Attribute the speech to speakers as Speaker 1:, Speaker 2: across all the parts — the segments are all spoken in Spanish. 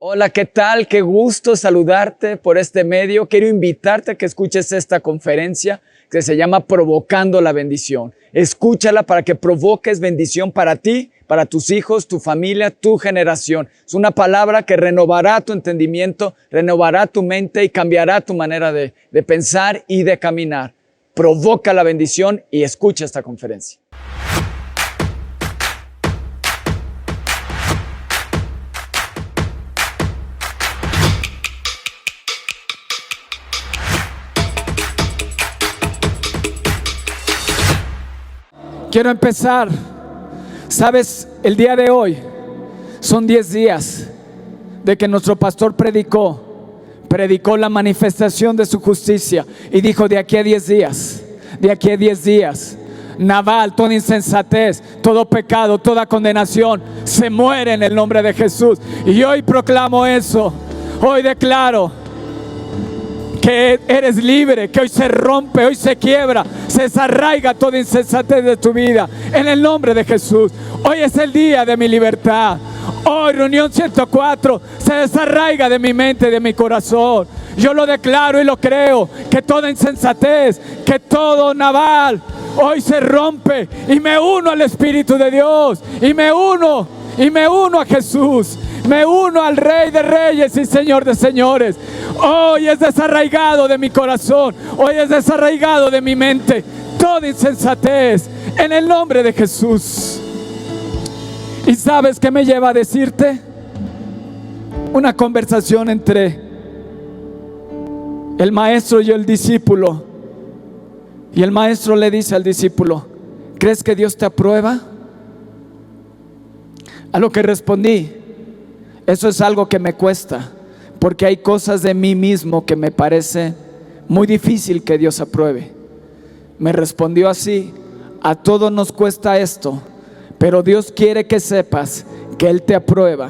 Speaker 1: Hola, ¿qué tal? Qué gusto saludarte por este medio. Quiero invitarte a que escuches esta conferencia que se llama Provocando la Bendición. Escúchala para que provoques bendición para ti, para tus hijos, tu familia, tu generación. Es una palabra que renovará tu entendimiento, renovará tu mente y cambiará tu manera de pensar y de caminar. Provoca la bendición y escucha esta conferencia. Quiero empezar. Sabes, el día de hoy son 10 días de que nuestro pastor predicó la manifestación de su justicia y dijo: de aquí a 10 días, Nabal, toda insensatez, todo pecado, toda condenación se muere en el nombre de Jesús. Y hoy proclamo eso. Hoy declaro que eres libre, que hoy se rompe, hoy se quiebra, se desarraiga toda insensatez de tu vida en el nombre de Jesús. Hoy es el día de mi libertad. Hoy, reunión 104, se desarraiga de mi mente, de mi corazón. Yo lo declaro y lo creo, que toda insensatez, que todo Nabal hoy se rompe, y me uno al Espíritu de Dios, y me uno a Jesús. Me uno al Rey de Reyes y Señor de Señores. Hoy es desarraigado de mi corazón. Hoy es desarraigado de mi mente toda insensatez en el nombre de Jesús. ¿Y sabes qué me lleva a decirte? Una conversación entre el maestro y el discípulo. Y el maestro le dice al discípulo: ¿crees que Dios te aprueba? A lo que respondí: eso es algo que me cuesta, porque hay cosas de mí mismo que me parece muy difícil que Dios apruebe. Me respondió así: a todos nos cuesta esto, pero Dios quiere que sepas que Él te aprueba,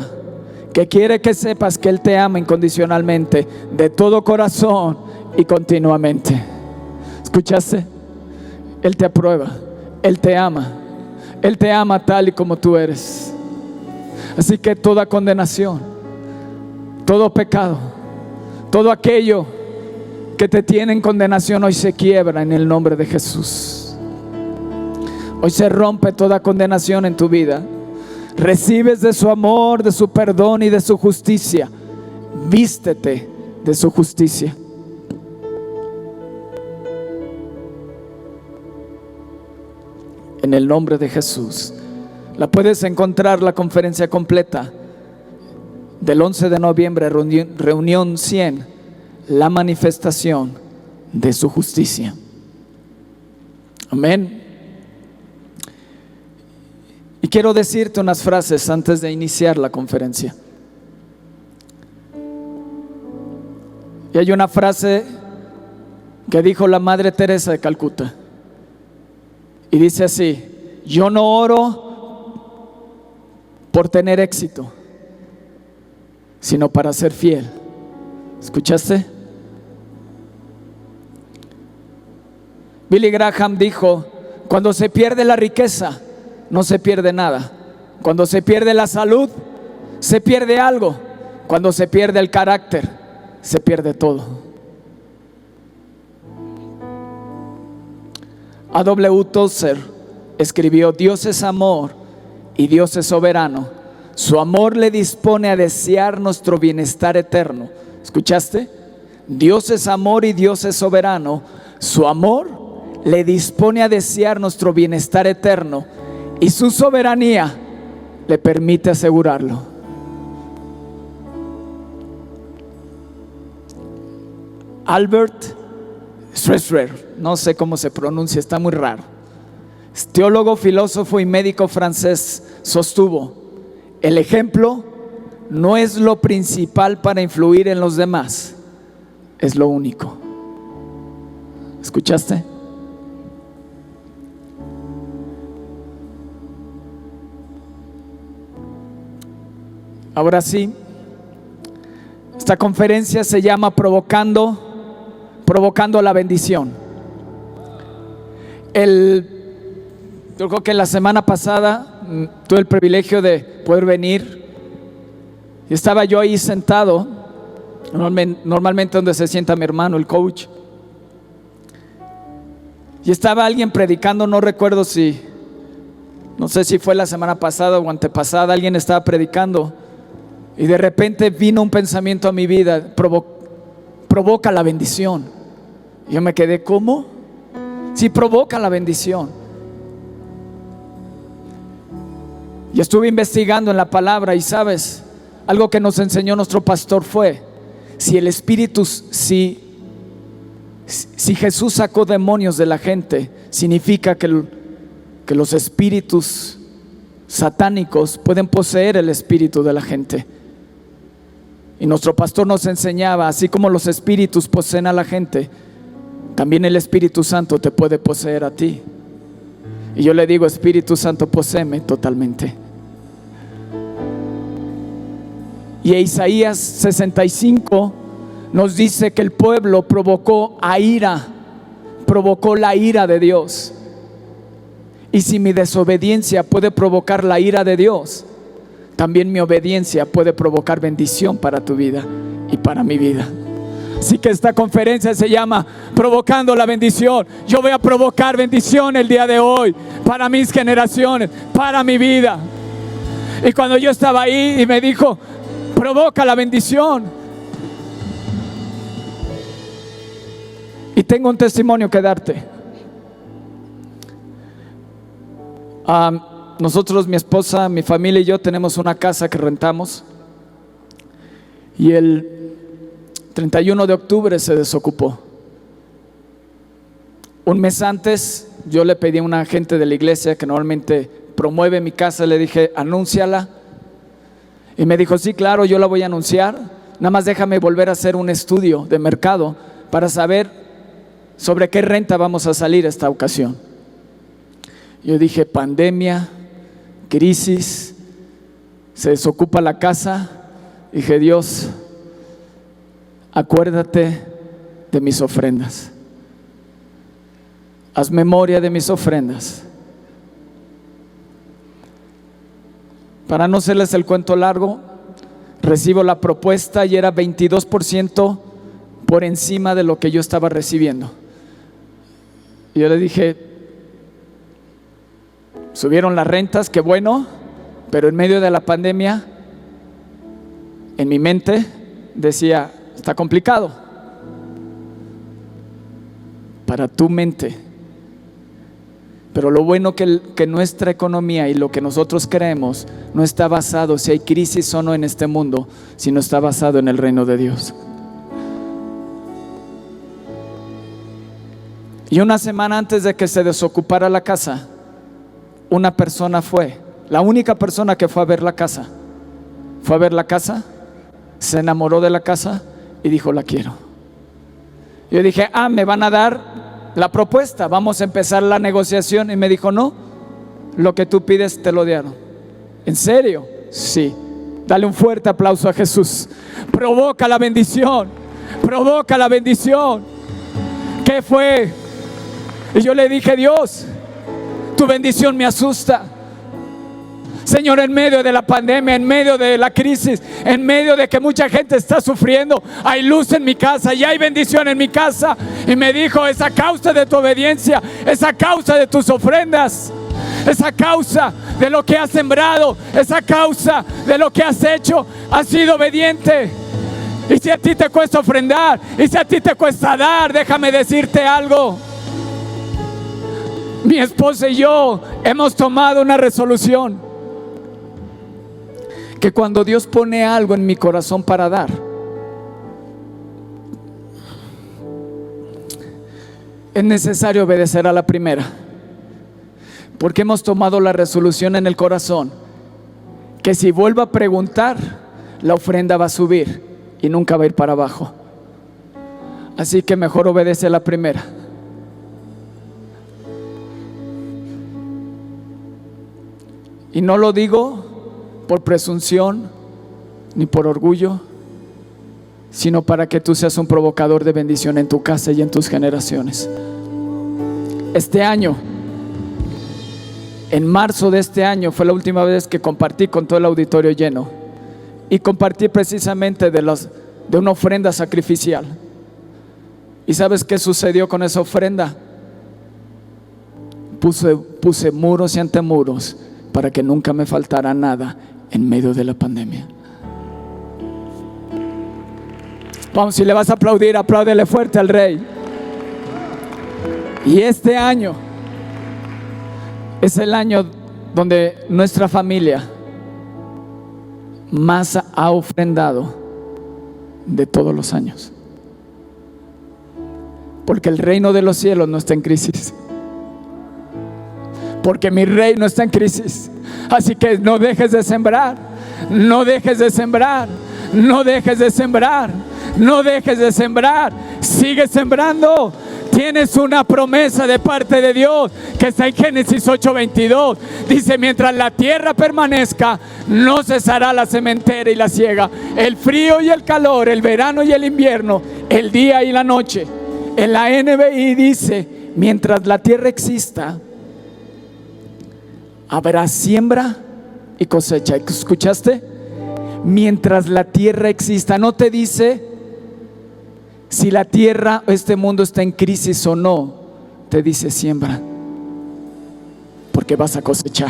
Speaker 1: que quiere que sepas que Él te ama incondicionalmente, de todo corazón y continuamente. ¿Escuchaste? Él te aprueba, Él te ama tal y como tú eres. Así que toda condenación, todo pecado, todo aquello que te tiene en condenación, hoy se quiebra en el nombre de Jesús. Hoy se rompe toda condenación en tu vida. Recibes de su amor, de su perdón y de su justicia. Vístete de su justicia. En el nombre de Jesús. La puedes encontrar, la conferencia completa del 11 de noviembre, reunión 100, la manifestación de su justicia. Amén. Y quiero decirte unas frases antes de iniciar la conferencia. Y hay una frase que dijo la Madre Teresa de Calcuta. Y dice así: yo no oro por tener éxito, sino para ser fiel. ¿Escuchaste? Billy Graham dijo: cuando se pierde la riqueza, no se pierde nada. Cuando se pierde la salud, se pierde algo. Cuando se pierde el carácter, se pierde todo. A.W. Tozer escribió: Dios es amor y Dios es soberano. Su amor le dispone a desear nuestro bienestar eterno. ¿Escuchaste? Dios es amor y Dios es soberano. Su amor le dispone a desear nuestro bienestar eterno, y su soberanía le permite asegurarlo. Albert Schweitzer, no sé cómo se pronuncia, está muy raro. Teólogo, filósofo y médico francés, sostuvo: el ejemplo no es lo principal para influir en los demás, es lo único. ¿Escuchaste? Ahora sí, esta conferencia se llama Provocando la Bendición. Yo creo que la semana pasada tuve el privilegio de poder venir Y estaba yo ahí sentado, normalmente donde se sienta mi hermano, el coach. Y estaba alguien predicando, no recuerdo no sé si fue la semana pasada o antepasada, alguien estaba predicando. Y de repente vino un pensamiento a mi vida, provoca la bendición. Y yo me quedé, ¿cómo? Sí, provoca la bendición. Y estuve investigando en la palabra y sabes, algo que nos enseñó nuestro pastor fue, si Jesús sacó demonios de la gente, significa que los espíritus satánicos pueden poseer el espíritu de la gente. Y nuestro pastor nos enseñaba, así como los espíritus poseen a la gente, también el Espíritu Santo te puede poseer a ti. Y yo le digo, Espíritu Santo, poséeme totalmente. Y Isaías 65 nos dice que el pueblo provocó la ira de Dios. Y si mi desobediencia puede provocar la ira de Dios, también mi obediencia puede provocar bendición para tu vida y para mi vida. Así que esta conferencia se llama Provocando la Bendición. Yo voy a provocar bendición el día de hoy para mis generaciones, para mi vida. Y cuando yo estaba ahí y me dijo, provoca la bendición, y tengo un testimonio que darte. Nosotros, mi esposa, mi familia y yo tenemos una casa que rentamos, y el 31 de octubre se desocupó. Un mes antes yo le pedí a una agente de la iglesia que normalmente promueve mi casa, le dije, anúnciala. Y me dijo, sí, claro, yo la voy a anunciar, nada más déjame volver a hacer un estudio de mercado para saber sobre qué renta vamos a salir esta ocasión. Yo dije, pandemia, crisis, se desocupa la casa. Dije, Dios, acuérdate de mis ofrendas, haz memoria de mis ofrendas. Para no hacerles el cuento largo, recibo la propuesta y era 22% por encima de lo que yo estaba recibiendo. Y yo le dije, subieron las rentas, qué bueno, pero en medio de la pandemia, en mi mente decía, está complicado. Para tu mente. Pero lo bueno que nuestra economía y lo que nosotros creemos no está basado si hay crisis o no en este mundo, sino está basado en el reino de Dios. Y una semana antes de que se desocupara la casa, una persona fue, la única persona que fue a ver la casa, se enamoró de la casa y dijo, la quiero. Yo dije, me van a dar la propuesta, vamos a empezar la negociación. Y me dijo, no, lo que tú pides te lo dieron. ¿En serio? Sí. Dale un fuerte aplauso a Jesús. Provoca la bendición, provoca la bendición. ¿Qué fue? Y yo le dije, Dios, tu bendición me asusta. Señor, en medio de la pandemia, en medio de la crisis, en medio de que mucha gente está sufriendo, hay luz en mi casa y hay bendición en mi casa. Y me dijo, esa causa de tu obediencia, esa causa de tus ofrendas, esa causa de lo que has sembrado, esa causa de lo que has hecho, has sido obediente. Y si a ti te cuesta ofrendar, y si a ti te cuesta dar, déjame decirte algo. Mi esposa y yo hemos tomado una resolución, que cuando Dios pone algo en mi corazón para dar, es necesario obedecer a la primera, porque hemos tomado la resolución en el corazón que si vuelvo a preguntar, la ofrenda va a subir y nunca va a ir para abajo. Así que mejor obedece a la primera. Y no lo digo por presunción ni por orgullo, sino para que tú seas un provocador de bendición en tu casa y en tus generaciones. Este año, en marzo de este año, fue la última vez que compartí con todo el auditorio lleno. y compartir precisamente de una ofrenda sacrificial. ¿Y sabes qué sucedió con esa ofrenda? Puse muros y antemuros para que nunca me faltara nada en medio de la pandemia. Vamos, si le vas a aplaudir, apláudele fuerte al Rey. Y este año es el año donde nuestra familia más ha ofrendado de todos los años. Porque el reino de los cielos no está en crisis. Porque mi reino está en crisis. Así que no dejes de sembrar. No dejes de sembrar. No dejes de sembrar. No dejes de sembrar. Sigue sembrando. Tienes una promesa de parte de Dios que está en Génesis 8:22. Dice: mientras la tierra permanezca, no cesará la sementera y la siega, el frío y el calor, el verano y el invierno, el día y la noche. En la NBI dice: mientras la tierra exista, habrá siembra y cosecha. ¿Escuchaste? Mientras la tierra exista. No te dice si la tierra o este mundo está en crisis o no. Te dice: siembra, porque vas a cosechar.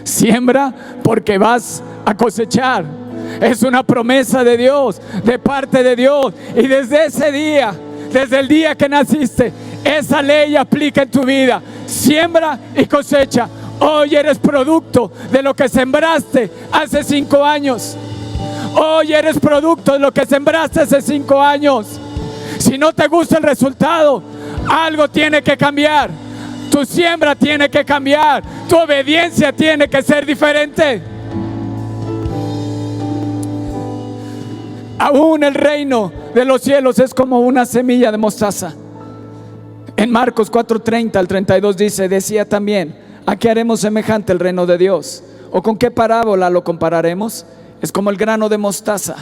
Speaker 1: Siembra porque vas a cosechar. Es una promesa de Dios, de parte de Dios. Y desde ese día, desde el día que naciste, esa ley aplica en tu vida. Siembra y cosecha. Hoy eres producto de lo que sembraste hace 5 años. Hoy eres producto de lo que sembraste hace 5 años. Si no te gusta el resultado, algo tiene que cambiar. Tu siembra tiene que cambiar. Tu obediencia tiene que ser diferente. Aún el reino de los cielos es como una semilla de mostaza. En Marcos 4:30 al 32 dice: decía también: ¿a qué haremos semejante el reino de Dios? ¿O con qué parábola lo compararemos? Es como el grano de mostaza.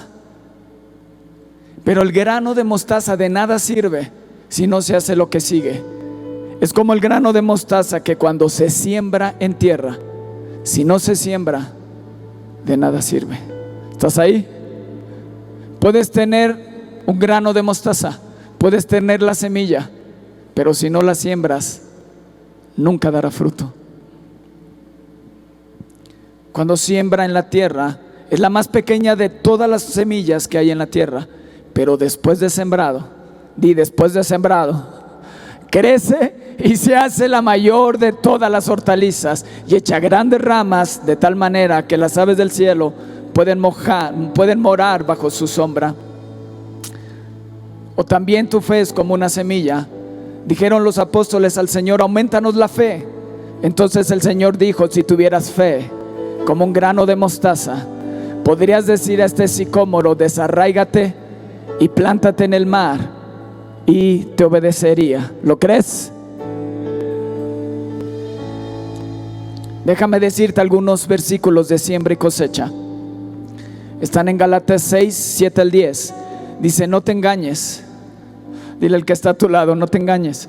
Speaker 1: Pero el grano de mostaza de nada sirve si no se hace lo que sigue. Es como el grano de mostaza que cuando se siembra en tierra, si no se siembra, de nada sirve. ¿Estás ahí? Puedes tener un grano de mostaza, puedes tener la semilla, pero si no la siembras, nunca dará fruto. Cuando siembra en la tierra, es la más pequeña de todas las semillas que hay en la tierra, pero después de sembrado, después de sembrado, crece y se hace la mayor de todas las hortalizas y echa grandes ramas, de tal manera que las aves del cielo pueden morar bajo su sombra. O también tu fe es como una semilla. Dijeron los apóstoles al Señor: aumentanos la fe. Entonces el Señor dijo: si tuvieras fe como un grano de mostaza, podrías decir a este sicómoro: desarráigate y plántate en el mar, y te obedecería. ¿Lo crees? Déjame decirte algunos versículos de siembra y cosecha. Están en Gálatas 6:7 al 10. Dice: no te engañes. Dile al que está a tu lado: no te engañes.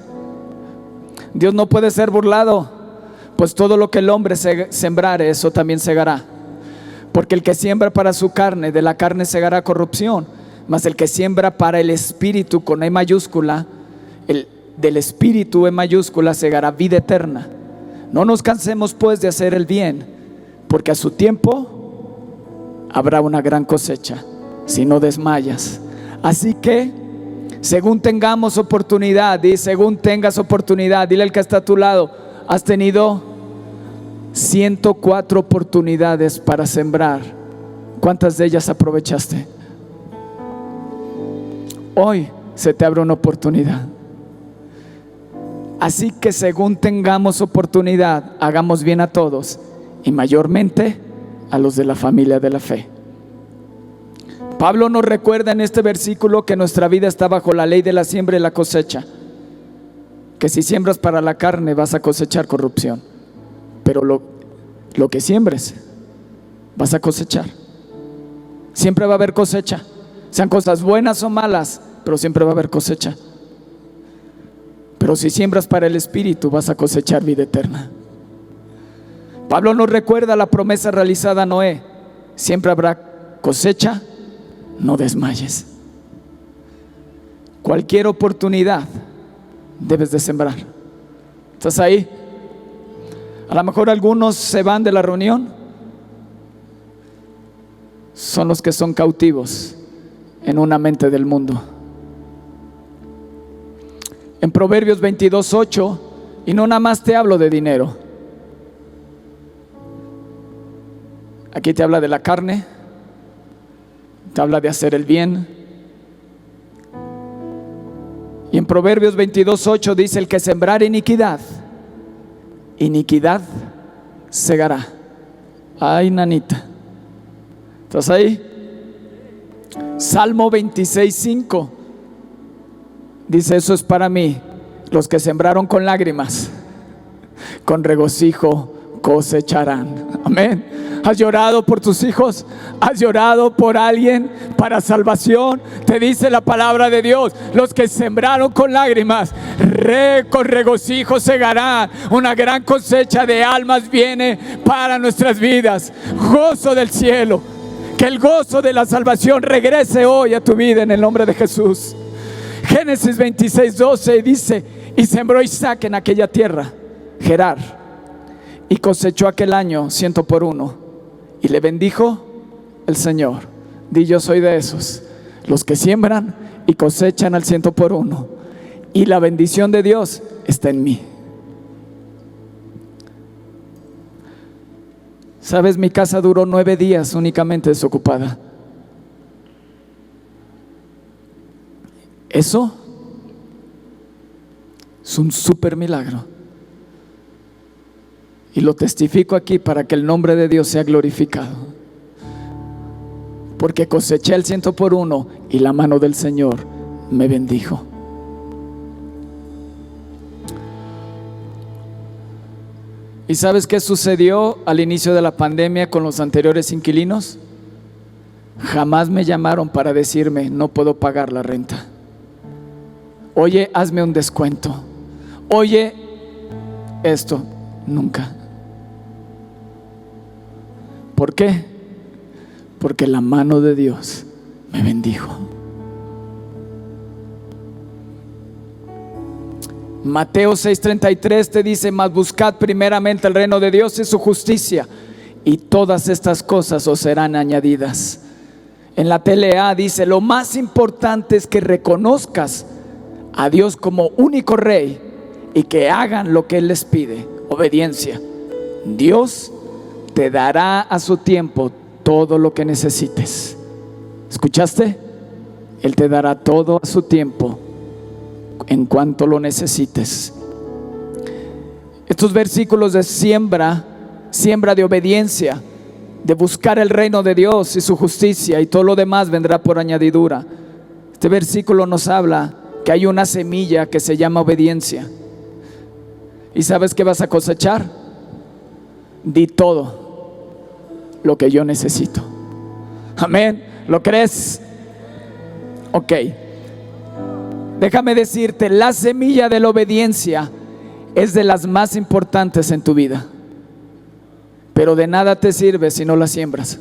Speaker 1: Dios no puede ser burlado, pues todo lo que el hombre sembrare, eso también segará. Porque el que siembra para su carne, de la carne segará corrupción, mas el que siembra para el espíritu, con E mayúscula, del espíritu E mayúscula, segará vida eterna. No nos cansemos pues de hacer el bien, porque a su tiempo habrá una gran cosecha, si no desmayas. Así que según tengamos oportunidad, y según tengas oportunidad, dile al que está a tu lado: has tenido 104 oportunidades para sembrar. ¿Cuántas de ellas aprovechaste? Hoy se te abre una oportunidad. Así que según tengamos oportunidad, hagamos bien a todos, y mayormente a los de la familia de la fe. Pablo nos recuerda en este versículo que nuestra vida está bajo la ley de la siembra y la cosecha, que si siembras para la carne vas a cosechar corrupción, pero lo que siembres vas a cosechar. Siempre va a haber cosecha, sean cosas buenas o malas, pero siempre va a haber cosecha. Pero si siembras para el espíritu, vas a cosechar vida eterna. Pablo nos recuerda la promesa realizada a Noé: siempre habrá cosecha, no desmayes. Cualquier oportunidad debes de sembrar. ¿Estás ahí? A lo mejor algunos se van de la reunión, son los que son cautivos en una mente del mundo. En Proverbios 22:8, y no nada más te hablo de dinero, aquí te habla de la carne, te habla de hacer el bien. Y en Proverbios 22:8 dice: el que sembrar iniquidad, iniquidad segará. Ay, nanita, ¿estás ahí? Salmo 26:5 dice: eso es para mí, los que sembraron con lágrimas, con regocijo cosecharán. Amén. ¿Has llorado por tus hijos? ¿Has llorado por alguien para salvación? Te dice la palabra de Dios: los que sembraron con lágrimas, con regocijo segarán. Una gran cosecha de almas viene para nuestras vidas. Gozo del cielo. Que el gozo de la salvación regrese hoy a tu vida en el nombre de Jesús. Génesis 26:12 dice: y sembró Isaac en aquella tierra, Gerar, y cosechó aquel año 100 por 1. Y le bendijo el Señor. Di: yo soy de esos, los que siembran y cosechan al 100 por 1. Y la bendición de Dios está en mí. ¿Sabes? Mi casa duró 9 días únicamente desocupada. Eso es un súper milagro. Y lo testifico aquí para que el nombre de Dios sea glorificado. Porque coseché el 100 por 1 y la mano del Señor me bendijo. ¿Y sabes qué sucedió al inicio de la pandemia con los anteriores inquilinos? Jamás me llamaron para decirme: no puedo pagar la renta. Oye, hazme un descuento. Oye, esto. Nunca. ¿Por qué? Porque la mano de Dios me bendijo. Mateo 6:33 te dice: mas buscad primeramente el reino de Dios y su justicia, y todas estas cosas os serán añadidas. En la TLA dice: lo más importante es que reconozcas a Dios como único Rey y que hagan lo que Él les pide. Obediencia. Dios te dará a su tiempo todo lo que necesites. ¿Escuchaste? Él te dará todo a su tiempo en cuanto lo necesites. Estos versículos de siembra de obediencia, de buscar el reino de Dios y su justicia, y todo lo demás vendrá por añadidura. Este versículo nos habla que hay una semilla que se llama obediencia. ¿Y sabes qué vas a cosechar? Di: todo lo que yo necesito. Amén. ¿Lo crees? Ok. Déjame decirte, la semilla de la obediencia es de las más importantes en tu vida. Pero de nada te sirve si no la siembras.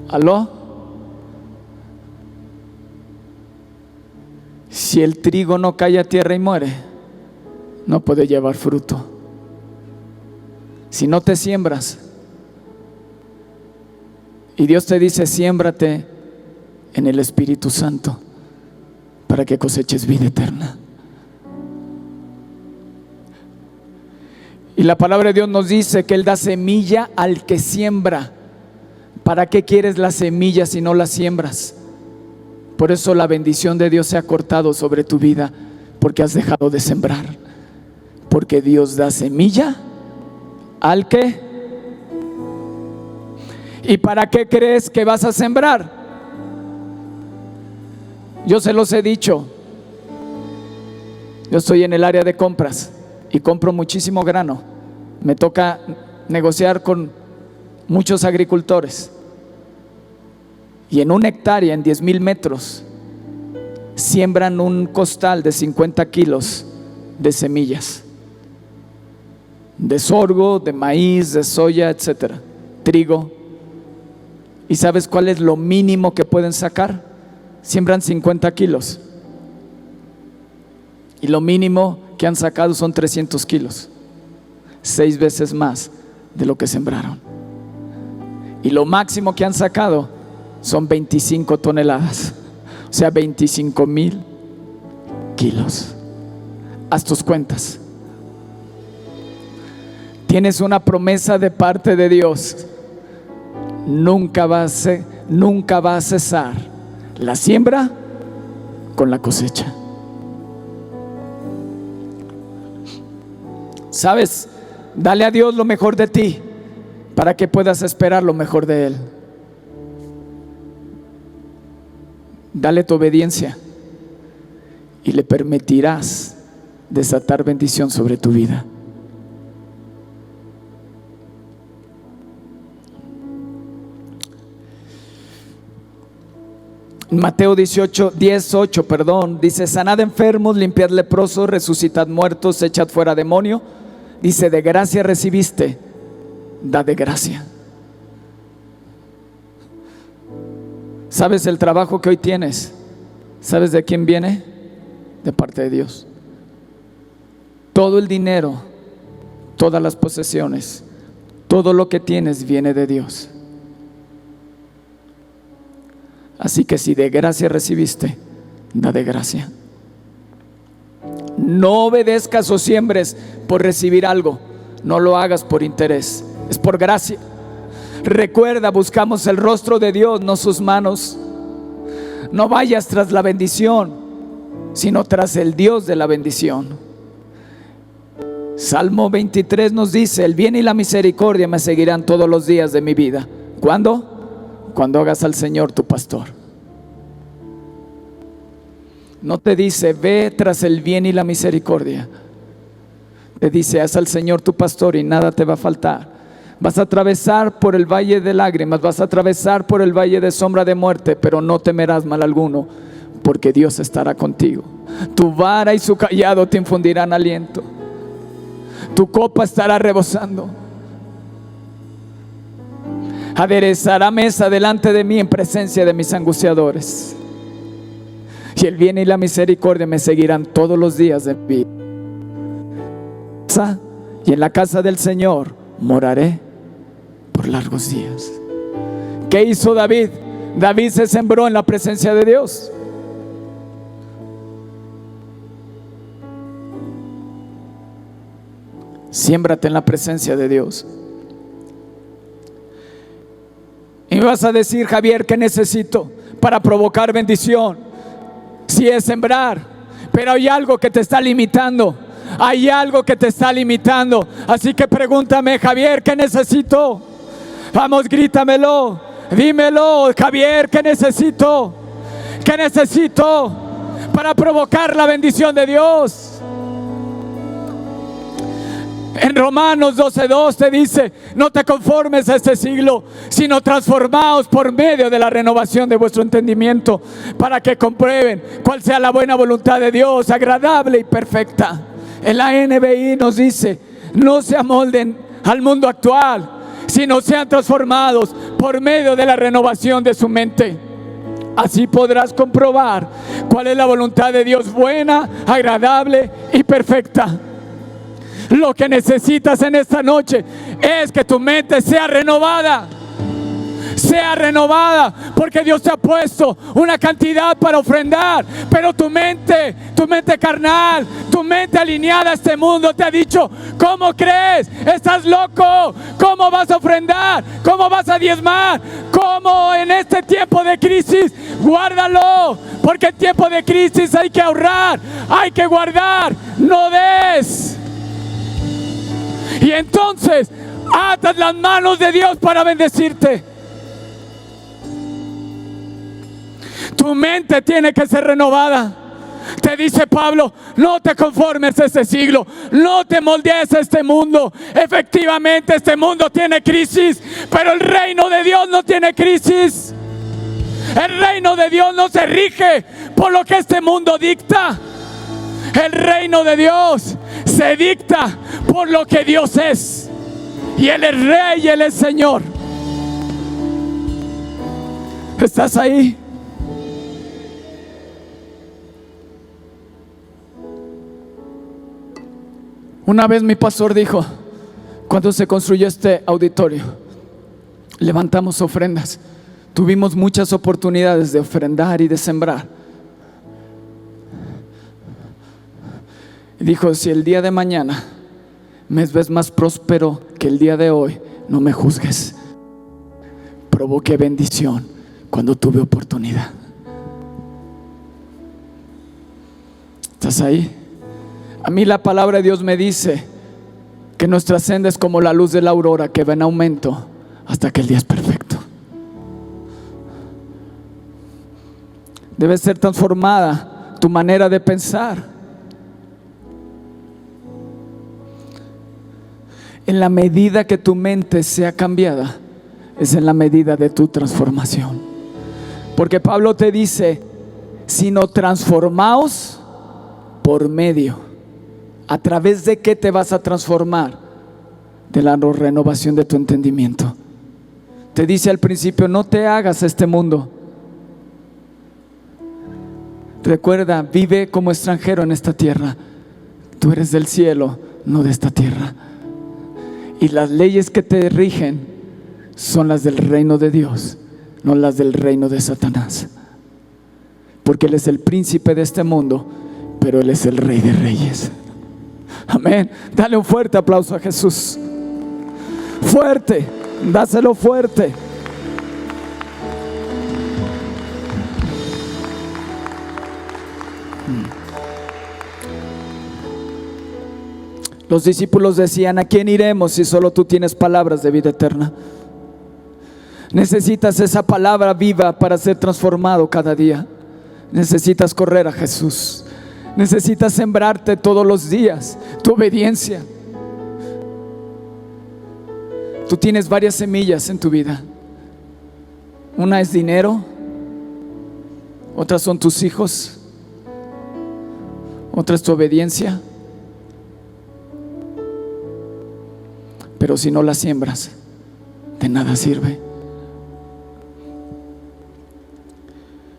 Speaker 1: ¿Aló? Si el trigo no cae a tierra y muere, no puede llevar fruto. Si no te siembras, y Dios te dice: siémbrate en el Espíritu Santo para que coseches vida eterna. Y la palabra de Dios nos dice que Él da semilla al que siembra. ¿Para qué quieres la semilla si no la siembras? Por eso la bendición de Dios se ha cortado sobre tu vida, porque has dejado de sembrar. Porque Dios da semilla al que. ¿Y para qué crees que vas a sembrar? Yo se los he dicho. Yo estoy en el área de compras y compro muchísimo grano. Me toca negociar con muchos agricultores. Y en una hectárea, en 10,000 metros, siembran un costal de 50 kilos de semillas, de sorgo, de maíz, de soya, etcétera, trigo. ¿Y sabes cuál es lo mínimo que pueden sacar? Siembran 50 kilos. Y lo mínimo que han sacado son 300 kilos. 6 veces más de lo que sembraron. Y lo máximo que han sacado son 25 toneladas. O sea, 25,000 kilos. Haz tus cuentas. Tienes una promesa de parte de Dios. Nunca va a cesar la siembra con la cosecha. ¿Sabes? Dale a Dios lo mejor de ti para que puedas esperar lo mejor de Él. Dale tu obediencia y le permitirás desatar bendición sobre tu vida. Mateo 18 dice: sanad enfermos, limpiad leprosos, resucitad muertos, echad fuera demonio. Dice: de gracia recibiste, da de gracia. ¿Sabes el trabajo que hoy tienes? ¿Sabes de quién viene? De parte de Dios. Todo el dinero, todas las posesiones, todo lo que tienes viene de Dios. Así que si de gracia recibiste, da de gracia. No obedezcas o siembres por recibir algo. No lo hagas por interés, es por gracia. Recuerda, buscamos el rostro de Dios, no sus manos. No vayas tras la bendición, sino tras el Dios de la bendición. Salmo 23 nos dice: el bien y la misericordia me seguirán todos los días de mi vida. ¿Cuándo? Cuando hagas al Señor tu pastor. No te dice: ve tras el bien y la misericordia. Te dice: haz al Señor tu pastor y nada te va a faltar. Vas a atravesar por el valle de lágrimas, vas a atravesar por el valle de sombra de muerte, pero no temerás mal alguno, porque Dios estará contigo. Tu vara y su cayado te infundirán aliento. Tu copa estará rebosando. Aderezará mesa delante de mí en presencia de mis angustiadores. Y el bien y la misericordia me seguirán todos los días de mi vida. Y en la casa del Señor moraré por largos días. ¿Qué hizo David? David se sembró en la presencia de Dios. Siémbrate en la presencia de Dios. Y me vas a decir: Javier, ¿qué necesito para provocar bendición? Si es sembrar, pero hay algo que te está limitando. Hay algo que te está limitando. Así que pregúntame: Javier, ¿qué necesito? Vamos, grítamelo, dímelo: Javier, ¿qué necesito? ¿Qué necesito para provocar la bendición de Dios? En Romanos 12:2 te dice: no te conformes a este siglo, sino transformaos por medio de la renovación de vuestro entendimiento, para que comprueben cuál sea la buena voluntad de Dios, agradable y perfecta. En la NBI nos dice: no se amolden al mundo actual, sino sean transformados por medio de la renovación de su mente. Así podrás comprobar cuál es la voluntad de Dios, buena, agradable y perfecta. Lo que necesitas en esta noche es que tu mente sea renovada. Sea renovada, porque Dios te ha puesto una cantidad para ofrendar, pero tu mente carnal, tu mente alineada a este mundo te ha dicho: ¿cómo crees? ¿Estás loco? ¿Cómo vas a ofrendar? ¿Cómo vas a diezmar? ¿Cómo en este tiempo de crisis? Guárdalo, porque en tiempo de crisis hay que ahorrar, hay que guardar, no des. Y entonces atas las manos de Dios para bendecirte. Tu mente tiene que ser renovada. Te dice Pablo: no te conformes a este siglo, no te moldees a este mundo. Efectivamente, este mundo tiene crisis, pero el reino de Dios no tiene crisis. El reino de Dios no se rige por lo que este mundo dicta. El reino de Dios se dicta por lo que Dios es. Y Él es Rey y Él es Señor. ¿Estás ahí? Una vez mi pastor dijo, cuando se construyó este auditorio, levantamos ofrendas. Tuvimos muchas oportunidades de ofrendar y de sembrar. Y dijo, si el día de mañana me ves más próspero que el día de hoy, no me juzgues. Provoqué bendición cuando tuve oportunidad. ¿Estás ahí? A mí la palabra de Dios me dice que nuestra senda es como la luz de la aurora, que va en aumento hasta que el día es perfecto. Debe ser transformada tu manera de pensar. En la medida que tu mente sea cambiada, es en la medida de tu transformación. Porque Pablo te dice, sino transformaos por medio. ¿A través de qué te vas a transformar? De la renovación de tu entendimiento. Te dice al principio, no te hagas a este mundo. Recuerda, vive como extranjero en esta tierra. Tú eres del cielo, no de esta tierra. Y las leyes que te rigen son las del reino de Dios, no las del reino de Satanás. Porque Él es el príncipe de este mundo, pero Él es el Rey de Reyes. Amén. Dale un fuerte aplauso a Jesús. Fuerte, dáselo fuerte. Los discípulos decían, ¿a quién iremos si solo tú tienes palabras de vida eterna? Necesitas esa palabra viva para ser transformado cada día. Necesitas correr a Jesús. Necesitas sembrarte todos los días tu obediencia. Tú tienes varias semillas en tu vida. Una es dinero, otras son tus hijos, otra es tu obediencia. Pero si no la siembras, de nada sirve.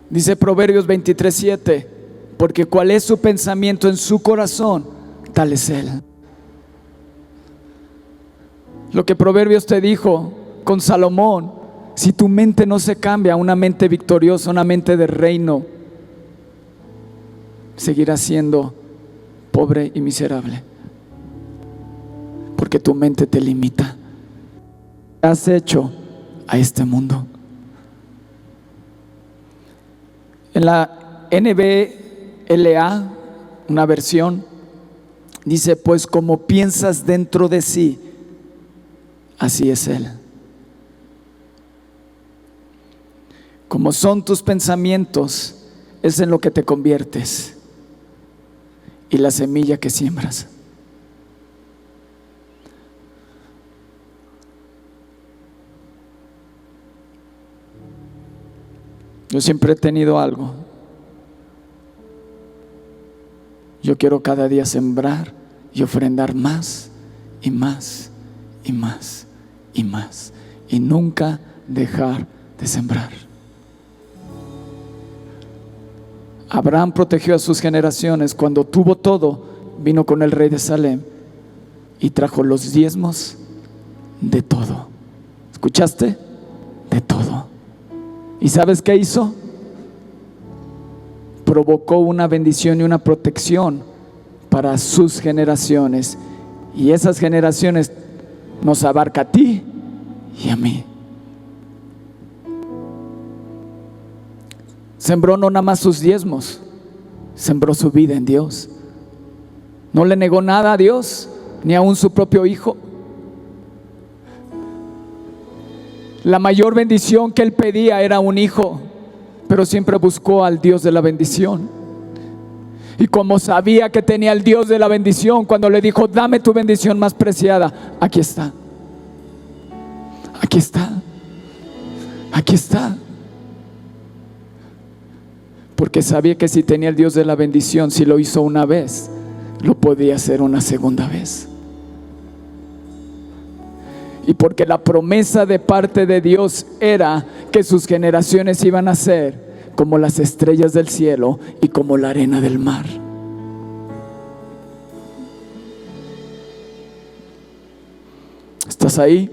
Speaker 1: Dice Proverbios 23:7, porque cuál es su pensamiento en su corazón, tal es él. Lo que Proverbios te dijo con Salomón, si tu mente no se cambia a una mente victoriosa, una mente de reino, seguirás siendo pobre y miserable. Porque tu mente te limita. Has hecho a este mundo. En la NBLA, una versión, dice, pues como piensas dentro de sí, así es Él. Como son tus pensamientos, es en lo que te conviertes y la semilla que siembras. Yo siempre he tenido algo. Yo quiero cada día sembrar y ofrendar más y más y más y más, y nunca dejar de sembrar. Abraham protegió a sus generaciones. Cuando tuvo todo, vino con el rey de Salem y trajo los diezmos de todo. ¿Escuchaste? De todo. ¿Y sabes qué hizo? Provocó una bendición y una protección para sus generaciones. Y esas generaciones nos abarca a ti y a mí. Sembró no nada más sus diezmos, sembró su vida en Dios. No le negó nada a Dios, ni aún su propio hijo. La mayor bendición que él pedía era un hijo, pero siempre buscó al Dios de la bendición. Y como sabía que tenía al Dios de la bendición, cuando le dijo, dame tu bendición más preciada, aquí está. Aquí está. Aquí está. Porque sabía que si tenía el Dios de la bendición, si lo hizo una vez, lo podía hacer una segunda vez. y porque la promesa de parte de Dios era que sus generaciones iban a ser como las estrellas del cielo y como la arena del mar. ¿Estás ahí?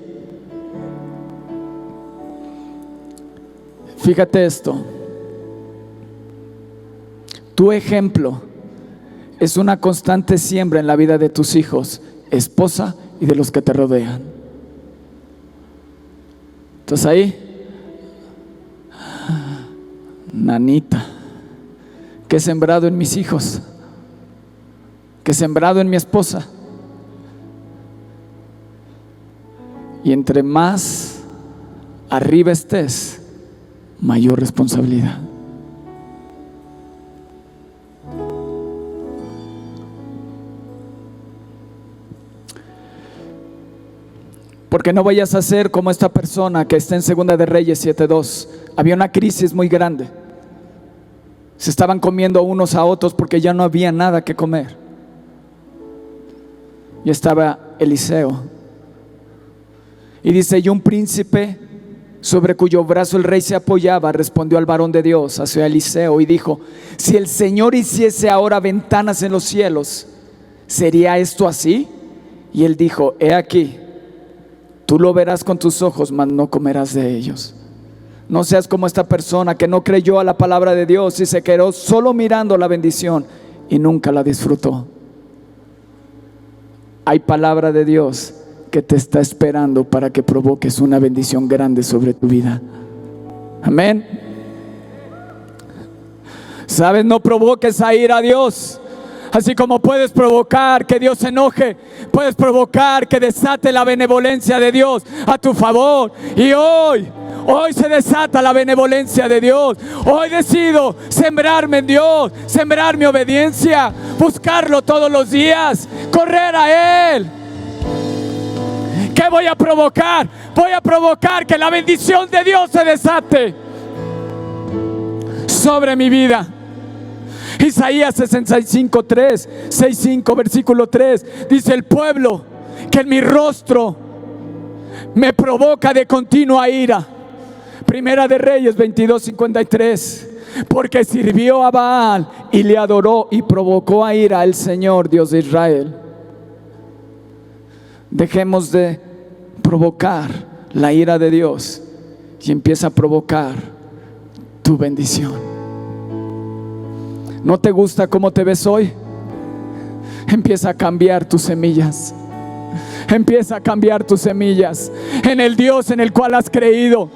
Speaker 1: Fíjate esto. Tu ejemplo es una constante siembra en la vida de tus hijos, esposa y de los que te rodean. ¿Estás ahí? Nanita, ¿qué he sembrado en mis hijos? ¿Qué he sembrado en mi esposa? Y entre más arriba estés, mayor responsabilidad. Porque no vayas a ser como esta persona que está en Segunda de Reyes 7:2. Había una crisis muy grande. Se estaban comiendo unos a otros porque ya no había nada que comer. Y estaba Eliseo. Y dice, y un príncipe sobre cuyo brazo el rey se apoyaba respondió al varón de Dios, hacia Eliseo, y dijo, si el Señor hiciese ahora ventanas en los cielos, ¿sería esto así? Y él dijo, he aquí, tú lo verás con tus ojos, mas no comerás de ellos. No seas como esta persona que no creyó a la palabra de Dios y se quedó solo mirando la bendición y nunca la disfrutó. Hay palabra de Dios que te está esperando para que provoques una bendición grande sobre tu vida. Amén. ¿Sabes? No provoques a ir a Dios. Así como puedes provocar que Dios se enoje, puedes provocar que desate la benevolencia de Dios a tu favor. Y hoy se desata la benevolencia de Dios. Hoy decido sembrarme en Dios, sembrar mi obediencia, buscarlo todos los días, correr a Él. ¿Qué voy a provocar? Voy a provocar que la bendición de Dios se desate sobre mi vida. Isaías 65, versículo 3 dice, el pueblo que en mi rostro me provoca de continua ira. Primera de Reyes 22:53, porque sirvió a Baal y le adoró y provocó a ira al Señor Dios de Israel. Dejemos de provocar la ira de Dios y empieza a provocar tu bendición. ¿No te gusta cómo te ves hoy? Empieza a cambiar tus semillas. Empieza a cambiar tus semillas en el Dios en el cual has creído.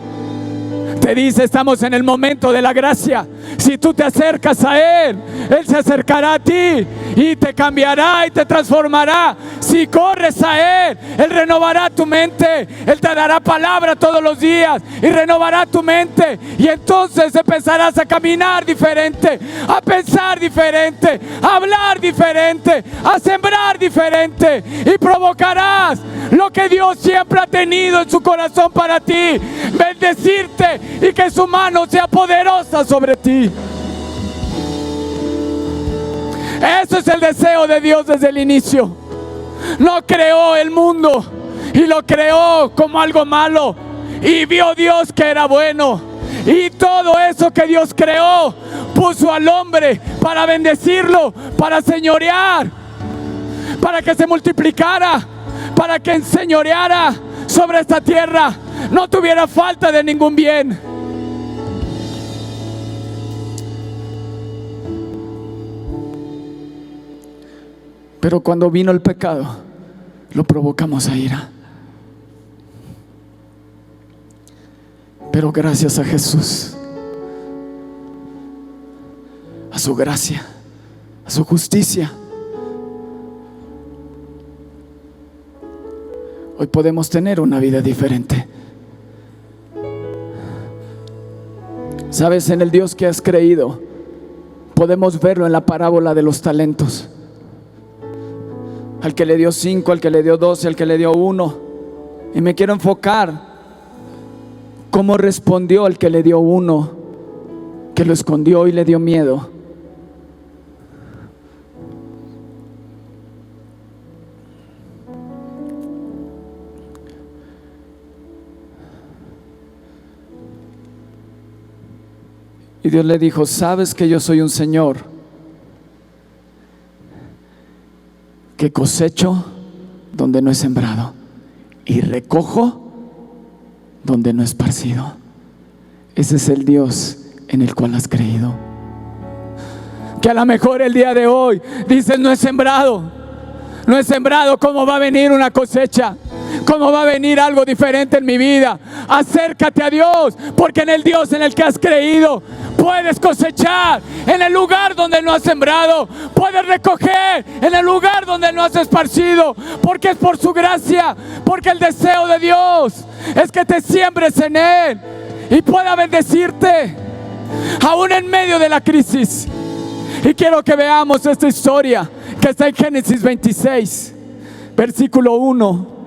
Speaker 1: Te dice, estamos en el momento de la gracia. Si tú te acercas a Él, Él se acercará a ti y te cambiará y te transformará. Si corres a Él, Él renovará tu mente. Él te dará palabra todos los días y renovará tu mente. Y entonces empezarás a caminar diferente, a pensar diferente, a hablar diferente, a sembrar diferente. Y provocarás lo que Dios siempre ha tenido en su corazón para ti: bendecirte y que su mano sea poderosa sobre ti. Ese es el deseo de Dios desde el inicio. No creó el mundo y lo creó como algo malo, y vio Dios que era bueno. Y todo eso que Dios creó puso al hombre para bendecirlo, para señorear, para que se multiplicara, para que enseñoreara sobre esta tierra, no tuviera falta de ningún bien. Pero cuando vino el pecado, lo provocamos a ira. Pero gracias a Jesús, a su gracia, a su justicia, hoy podemos tener una vida diferente. Sabes, en el Dios que has creído, podemos verlo en la parábola de los talentos. Al que le dio 5, al que le dio 12, al que le dio 1. Y me quiero enfocar cómo respondió al que le dio 1, que lo escondió y le dio miedo. Y Dios le dijo: ¿sabes que yo soy un Señor que cosecho donde no he sembrado y recojo donde no he esparcido? Ese es el Dios en el cual has creído. Que a lo mejor el día de hoy dices: no he sembrado, no he sembrado. ¿Cómo va a venir una cosecha? ¿Cómo va a venir algo diferente en mi vida? Acércate a Dios, porque en el Dios en el que has creído puedes cosechar en el lugar donde no has sembrado, puedes recoger en el lugar donde no has esparcido, porque es por su gracia, porque el deseo de Dios es que te siembres en Él y pueda bendecirte aún en medio de la crisis. Y quiero que veamos esta historia que está en Génesis 26, versículo 1.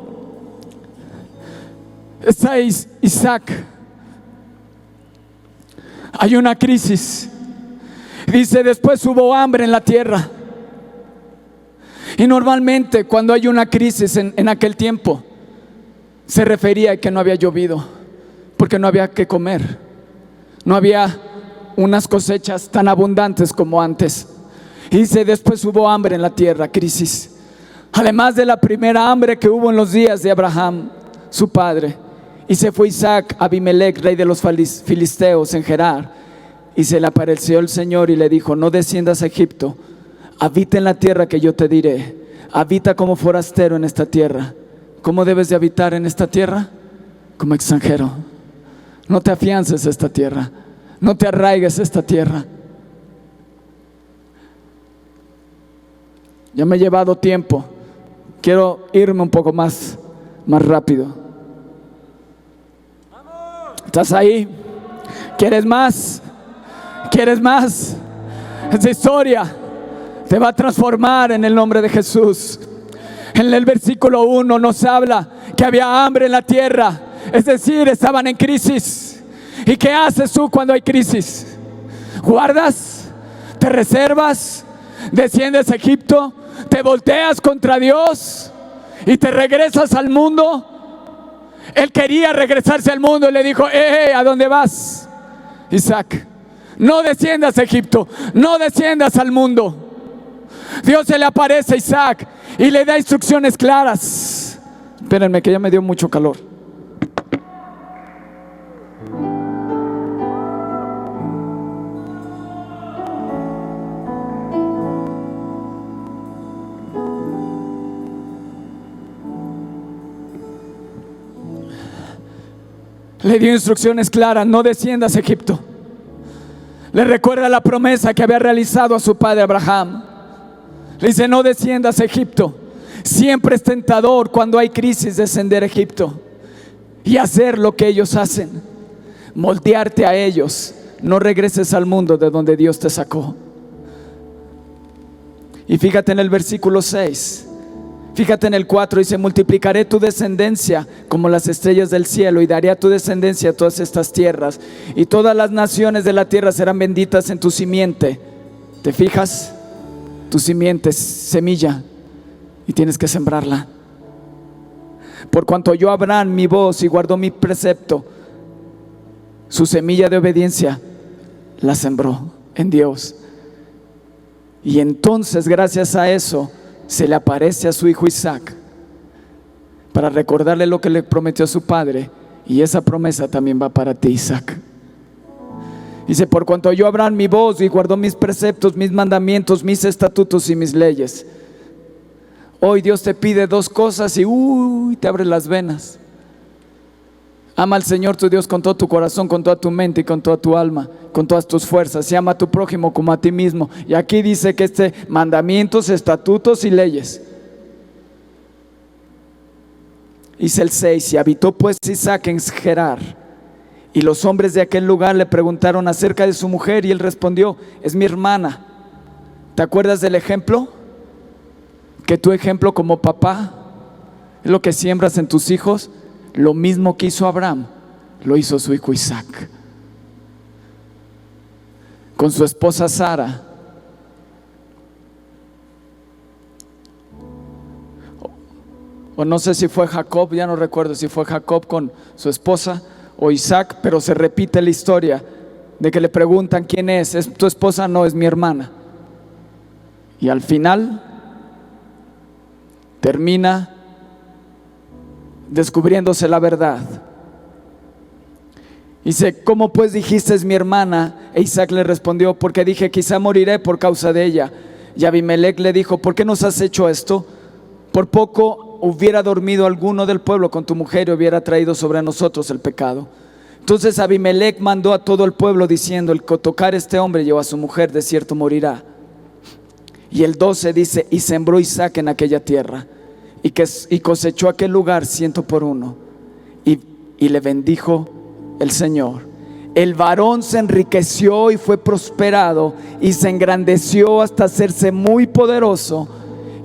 Speaker 1: Está Isaac. Hay una crisis. Dice: después hubo hambre en la tierra. Y normalmente cuando hay una crisis en aquel tiempo, se refería a que no había llovido, porque no había que comer. No había unas cosechas tan abundantes como antes. Y dice: después hubo hambre en la tierra, crisis. Además de la primera hambre que hubo en los días de Abraham, su padre. Y se fue Isaac a Abimelech, rey de los filisteos, en Gerar. Y se le apareció el Señor y le dijo: no desciendas a Egipto, habita en la tierra que yo te diré. Habita como forastero en esta tierra. ¿Cómo debes de habitar en esta tierra? Como extranjero. No te afiances a esta tierra, no te arraigues a esta tierra. Ya me he llevado tiempo, quiero irme un poco más rápido. ¿Estás ahí? ¿Quieres más? ¿Quieres más? Esta historia te va a transformar en el nombre de Jesús. En el versículo 1 nos habla que había hambre en la tierra, es decir, estaban en crisis. ¿Y qué haces tú cuando hay crisis? ¿Guardas? ¿Te reservas? ¿Desciendes a Egipto? ¿Te volteas contra Dios y te regresas al mundo? Él quería regresarse al mundo y le dijo: ¿a dónde vas, Isaac? No desciendas a Egipto, no desciendas al mundo. Dios se le aparece a Isaac y le da instrucciones claras. Espérenme, que ya me dio mucho calor. Le dio instrucciones claras: no desciendas a Egipto. Le recuerda la promesa que había realizado a su padre Abraham. Le dice: no desciendas a Egipto. Siempre es tentador cuando hay crisis descender a Egipto y hacer lo que ellos hacen, moldearte a ellos. No regreses al mundo de donde Dios te sacó. Y fíjate en el versículo 6. Fíjate en el 4, dice: multiplicaré tu descendencia como las estrellas del cielo, y daré a tu descendencia a todas estas tierras, y todas las naciones de la tierra serán benditas en tu simiente. ¿Te fijas? Tu simiente es semilla y tienes que sembrarla. Por cuanto oyó Abraham mi voz y guardó mi precepto, su semilla de obediencia la sembró en Dios. Y entonces, gracias a eso, se le aparece a su hijo Isaac para recordarle lo que le prometió a su padre. Y esa promesa también va para ti, Isaac. Dice: por cuanto oyó Abraham mi voz y guardó mis preceptos, mis mandamientos, mis estatutos y mis leyes. Hoy Dios te pide dos cosas y te abre las venas. Ama al Señor tu Dios con todo tu corazón, con toda tu mente y con toda tu alma, con todas tus fuerzas, y ama a tu prójimo como a ti mismo. Y aquí dice que mandamientos, estatutos y leyes. Dice el 6: y habitó pues Isaac en Gerar, y los hombres de aquel lugar le preguntaron acerca de su mujer, y él respondió: es mi hermana. ¿Te acuerdas del ejemplo? Que tu ejemplo como papá es lo que siembras en tus hijos. Lo mismo que hizo Abraham, lo hizo su hijo Isaac con su esposa Sara. O no sé si fue Jacob, ya no recuerdo si fue Jacob con su esposa o Isaac, pero se repite la historia de que le preguntan quién es tu esposa, no, es mi hermana. Y al final termina descubriéndose la verdad. Dice, ¿cómo pues dijiste es mi hermana? E Isaac le respondió, porque dije, quizá moriré por causa de ella. Y Abimelech le dijo, ¿por qué nos has hecho esto? Por poco hubiera dormido alguno del pueblo con tu mujer y hubiera traído sobre nosotros el pecado. Entonces Abimelech mandó a todo el pueblo diciendo, el que tocar a este hombre y a su mujer de cierto morirá. Y el 12 dice, y sembró Isaac en aquella tierra y cosechó aquel lugar 100 por 1 y le bendijo el Señor. El varón se enriqueció y fue prosperado y se engrandeció hasta hacerse muy poderoso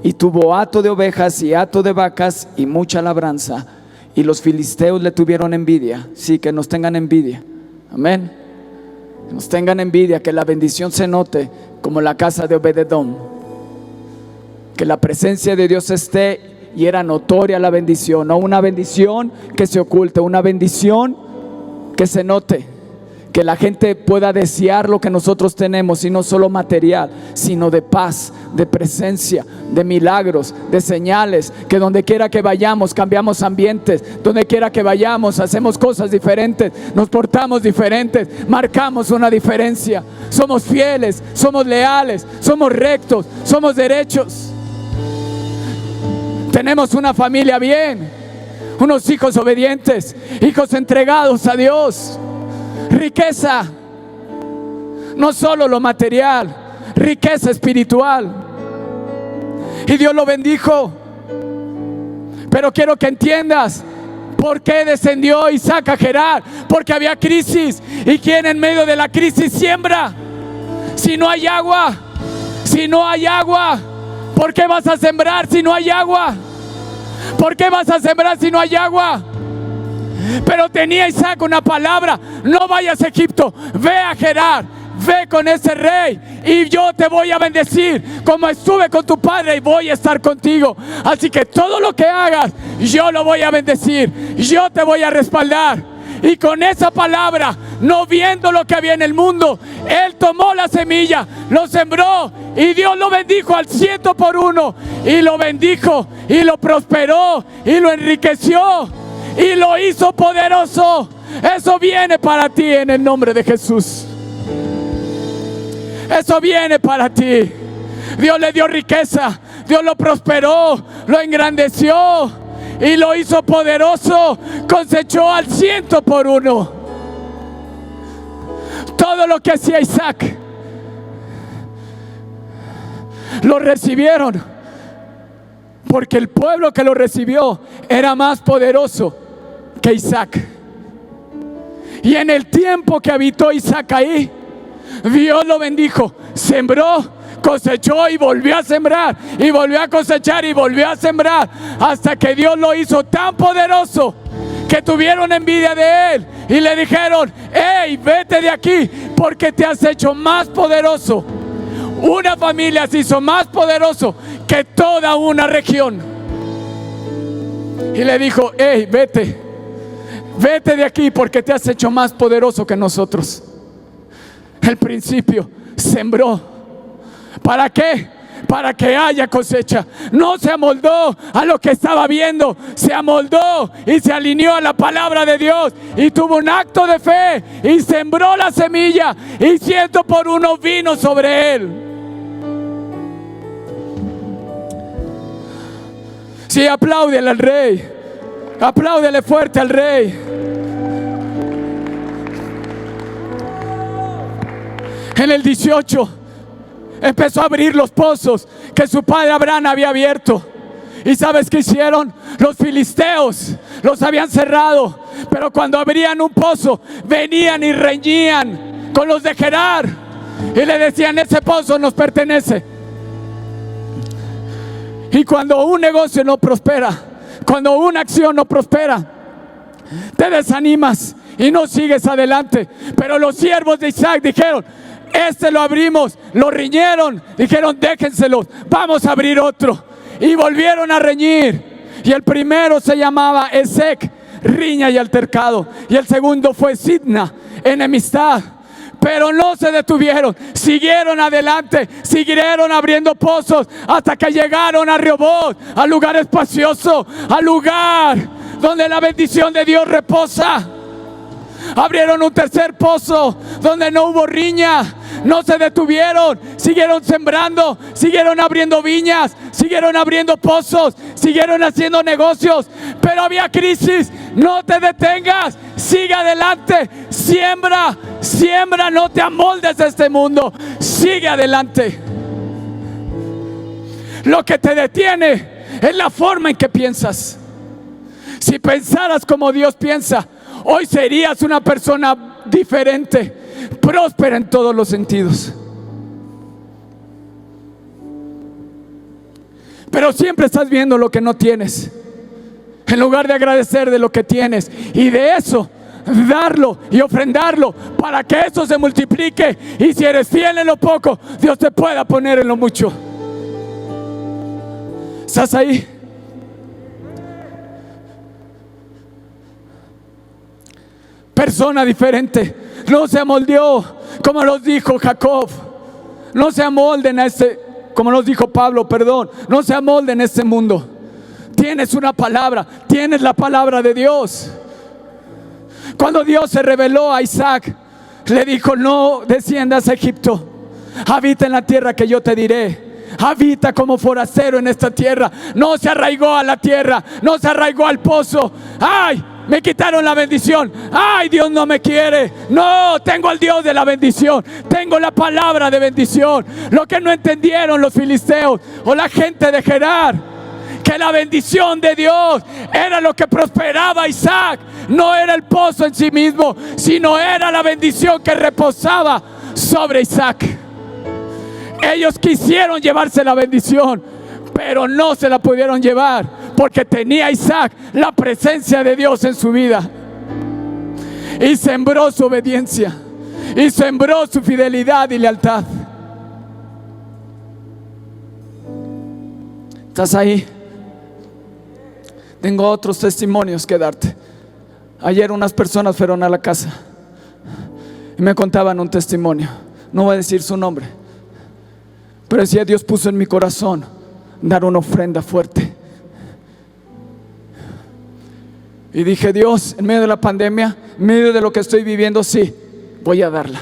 Speaker 1: y tuvo hato de ovejas y hato de vacas y mucha labranza, y los filisteos le tuvieron envidia. Sí, que nos tengan envidia, amén, que nos tengan envidia, que la bendición se note como la casa de Obed-edom, que la presencia de Dios esté y era notoria la bendición, no una bendición que se oculte, una bendición que se note, que la gente pueda desear lo que nosotros tenemos, y no solo material, sino de paz, de presencia, de milagros, de señales, que donde quiera que vayamos cambiamos ambientes, donde quiera que vayamos hacemos cosas diferentes, nos portamos diferentes, marcamos una diferencia, somos fieles, somos leales, somos rectos, somos derechos, tenemos una familia bien, unos hijos obedientes, hijos entregados a Dios. Riqueza, no solo lo material, riqueza espiritual. Y Dios lo bendijo. Pero quiero que entiendas por qué descendió Isaac a Gerar. Porque había crisis. ¿Y quién en medio de la crisis siembra? Si no hay agua, ¿por qué vas a sembrar si no hay agua? ¿Por qué vas a sembrar si no hay agua? Pero tenía Isaac una palabra: no vayas a Egipto, ve a Gerar, ve con ese rey y yo te voy a bendecir como estuve con tu padre y voy a estar contigo. Así que todo lo que hagas, yo lo voy a bendecir, yo te voy a respaldar. Y con esa palabra, no viendo lo que había en el mundo, él tomó la semilla, lo sembró y Dios lo bendijo al 100 por 1, y lo bendijo y lo prosperó y lo enriqueció y lo hizo poderoso. Eso viene para ti en el nombre de Jesús. Eso viene para ti. Dios le dio riqueza, Dios lo prosperó, lo engrandeció y lo hizo poderoso. Cosechó al 100 por 1. Todo lo que hacía Isaac lo recibieron, porque el pueblo que lo recibió era más poderoso que Isaac. Y en el tiempo que habitó Isaac ahí, Dios lo bendijo, sembró, cosechó y volvió a sembrar, y volvió a cosechar y volvió a sembrar, hasta que Dios lo hizo tan poderoso que tuvieron envidia de él y le dijeron: hey, vete de aquí porque te has hecho más poderoso. Una familia se hizo más poderoso que toda una región. Y le dijo: hey, vete de aquí porque te has hecho más poderoso que nosotros. El principio sembró. ¿Para qué? Para que haya cosecha. No se amoldó a lo que estaba viendo, se amoldó y se alineó a la palabra de Dios y tuvo un acto de fe y sembró la semilla, y 100 por 1 vino sobre él. Sí, apláudele al rey, apláudele fuerte al rey. En el 18 empezó a abrir los pozos que su padre Abraham había abierto. ¿Y sabes qué hicieron? Los filisteos los habían cerrado, pero cuando abrían un pozo, venían y reñían con los de Gerar y le decían: ese pozo nos pertenece. Y cuando un negocio no prospera, cuando una acción no prospera, te desanimas y no sigues adelante. Pero los siervos de Isaac dijeron: este lo abrimos, lo riñeron, dijeron: déjenselos, vamos a abrir otro. Y volvieron a reñir. Y el primero se llamaba Esec, riña y altercado. Y el segundo fue Sidna, enemistad. pero no se detuvieron, siguieron adelante, siguieron abriendo pozos hasta que llegaron a Rehoboth, al lugar espacioso, al lugar donde la bendición de Dios reposa. Abrieron un tercer pozo donde no hubo riña. No se detuvieron, siguieron sembrando, siguieron abriendo viñas, siguieron abriendo pozos, siguieron haciendo negocios, pero había crisis. No te detengas, sigue adelante, siembra, siembra, no te amoldes a este mundo, sigue adelante. Lo que te detiene es la forma en que piensas. Si pensaras como Dios piensa, hoy serías una persona diferente, próspera en todos los sentidos. Pero siempre estás viendo lo que no tienes, en lugar de agradecer de lo que tienes y de eso darlo y ofrendarlo para que eso se multiplique. Y si eres fiel en lo poco, Dios te pueda poner en lo mucho. ¿Estás ahí? Persona diferente, no se amoldeó como nos dijo Jacob. No se amolden a como nos dijo Pablo, perdón, no se amolden a este mundo. Tienes una palabra, tienes la palabra de Dios. Cuando Dios se reveló a Isaac, le dijo: no desciendas a Egipto, habita en la tierra que yo te diré. Habita como forastero en esta tierra. No se arraigó a la tierra, no se arraigó al pozo. ¡Ay! Me quitaron la bendición. ¡Ay! Dios no me quiere. No, tengo al Dios de la bendición. Tengo la palabra de bendición. Lo que no entendieron los filisteos o la gente de Gerar, que la bendición de Dios era lo que prosperaba a Isaac. No era el pozo en sí mismo, sino era la bendición que reposaba sobre Isaac. Ellos quisieron llevarse la bendición, pero no se la pudieron llevar, porque tenía Isaac la presencia de Dios en su vida. Y sembró su obediencia, y sembró su fidelidad y lealtad. ¿Estás ahí? Tengo otros testimonios que darte. Ayer unas personas fueron a la casa y me contaban un testimonio. No voy a decir su nombre, pero decía: Dios puso en mi corazón dar una ofrenda fuerte. Y dije: Dios, en medio de la pandemia, en medio de lo que estoy viviendo, sí, voy a darla.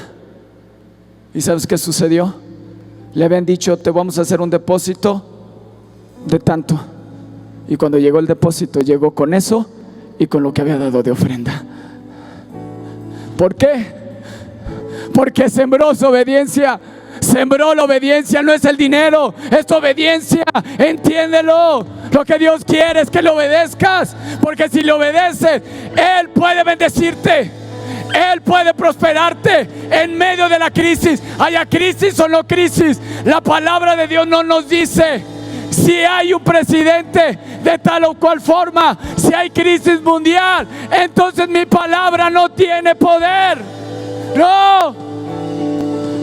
Speaker 1: ¿Y sabes qué sucedió? Le habían dicho: te vamos a hacer un depósito de tanto. Y cuando llegó el depósito, llegó con eso y con lo que había dado de ofrenda. ¿Por qué? Porque sembró su obediencia. Sembró la obediencia, no es el dinero, es tu obediencia. Entiéndelo. Lo que Dios quiere es que le obedezcas, porque si le obedeces, Él puede bendecirte, Él puede prosperarte en medio de la crisis. Haya crisis o no crisis, la palabra de Dios no nos dice si hay un presidente de tal o cual forma, si hay crisis mundial, entonces mi palabra no tiene poder. No.